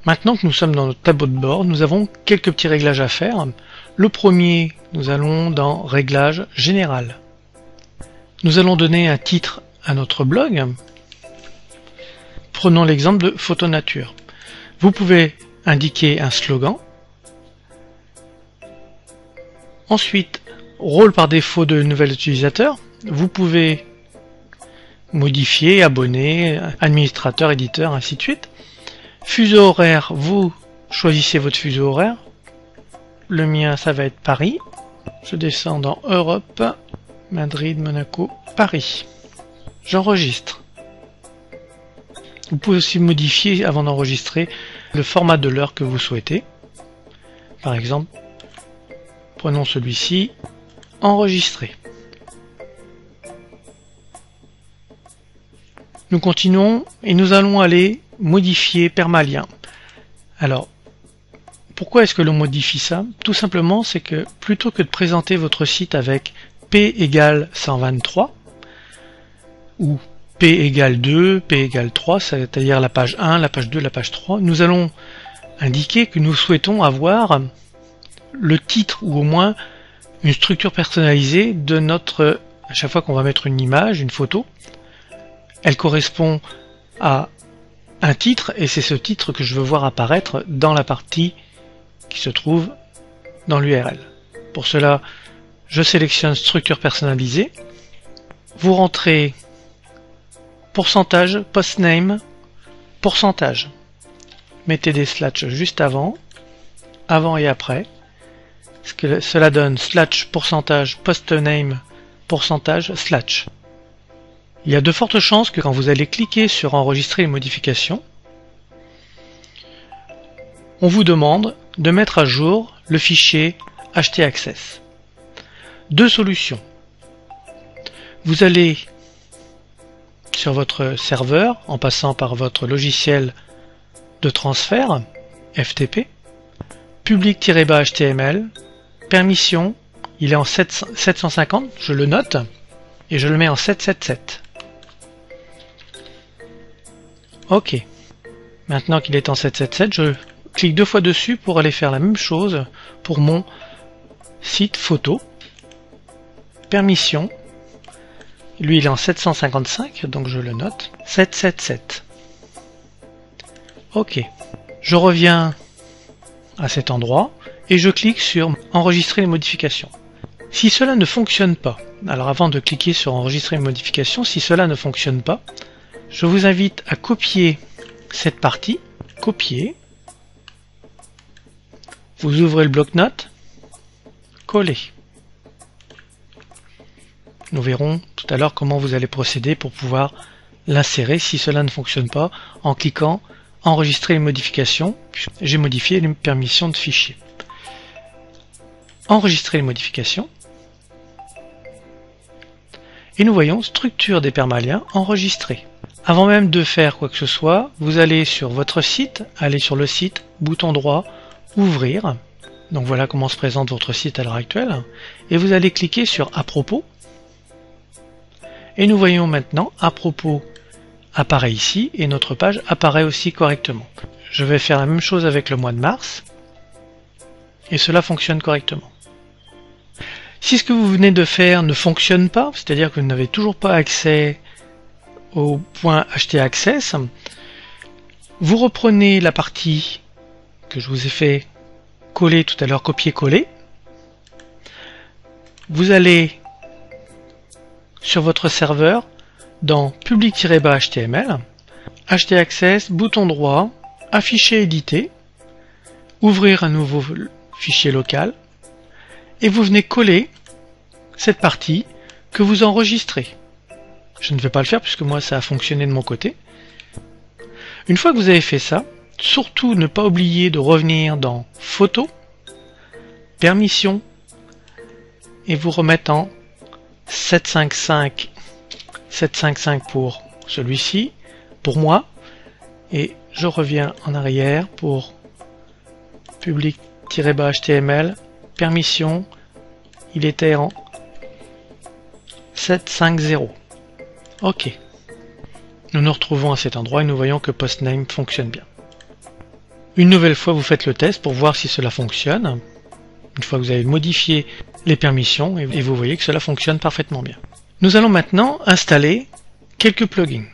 Maintenant que nous sommes dans notre tableau de bord, nous avons quelques petits réglages à faire. Le premier, nous allons dans Réglages général. Nous allons donner un titre à notre blog. Prenons l'exemple de Photo Nature. Vous pouvez indiquer un slogan. Ensuite, rôle par défaut de nouvel utilisateur. Vous pouvez modifier, abonner, administrateur, éditeur, ainsi de suite. Fuseau horaire, vous choisissez votre fuseau horaire. Le mien, ça va être Paris. Je descends dans Europe, Madrid, Monaco, Paris. J'enregistre. Vous pouvez aussi modifier, avant d'enregistrer, le format de l'heure que vous souhaitez. Par exemple, prenons celui-ci, enregistrer. Nous continuons et nous allons aller modifier permalien. Alors, pourquoi est-ce que l'on modifie ça? Tout simplement, c'est que plutôt que de présenter votre site avec P égale 123 ou P égale 2, P égale 3, c'est-à-dire la page 1, la page 2, la page 3, nous allons indiquer que nous souhaitons avoir le titre ou au moins une structure personnalisée de notre... À chaque fois qu'on va mettre une image, une photo, elle correspond à un titre et c'est ce titre que je veux voir apparaître dans la partie qui se trouve dans l'URL. Pour cela, je sélectionne structure personnalisée. Vous rentrez pourcentage, postname, pourcentage. Mettez des slash juste avant et après. Ce que cela donne slash pourcentage, postname, pourcentage, slash. Il y a de fortes chances que quand vous allez cliquer sur enregistrer les modifications, on vous demande de mettre à jour le fichier htaccess. Deux solutions. Vous allez sur votre serveur en passant par votre logiciel de transfert FTP, public-html, permission, il est en 750, je le note, et je le mets en 777. Ok. Maintenant qu'il est en 777, je clique deux fois dessus pour aller faire la même chose pour mon site photo. Permission. Lui, il est en 755, donc je le note. 777. Ok. Je reviens à cet endroit et je clique sur enregistrer les modifications. Si cela ne fonctionne pas, alors avant de cliquer sur enregistrer les modifications, si cela ne fonctionne pas, je vous invite à copier cette partie, copier, vous ouvrez le bloc-notes, coller. Nous verrons tout à l'heure comment vous allez procéder pour pouvoir l'insérer si cela ne fonctionne pas en cliquant enregistrer les modifications. J'ai modifié les permissions de fichier. Enregistrer les modifications. Et nous voyons structure des permaliens enregistrés. Avant même de faire quoi que ce soit, vous allez sur votre site, allez sur le site, bouton droit, ouvrir. Donc voilà comment se présente votre site à l'heure actuelle. Et vous allez cliquer sur à propos. Et nous voyons maintenant à propos apparaît ici et notre page apparaît aussi correctement. Je vais faire la même chose avec le mois de mars. Et cela fonctionne correctement. Si ce que vous venez de faire ne fonctionne pas, c'est-à-dire que vous n'avez toujours pas accès au point htaccess, vous reprenez la partie que je vous ai fait coller tout à l'heure, copier-coller. Vous allez sur votre serveur dans public-html, htaccess, bouton droit, afficher, éditer, ouvrir un nouveau fichier local et vous venez coller cette partie que vous enregistrez. Je ne vais pas le faire puisque moi ça a fonctionné de mon côté. Une fois que vous avez fait ça, surtout ne pas oublier de revenir dans Photo, Permission et vous remettre en 755 pour celui-ci, pour moi, et je reviens en arrière pour public-html, permission, il était en 750. Ok. Nous nous retrouvons à cet endroit et nous voyons que postname fonctionne bien. Une nouvelle fois, vous faites le test pour voir si cela fonctionne. Une fois que vous avez modifié les permissions, et vous voyez que cela fonctionne parfaitement bien. Nous allons maintenant installer quelques plugins.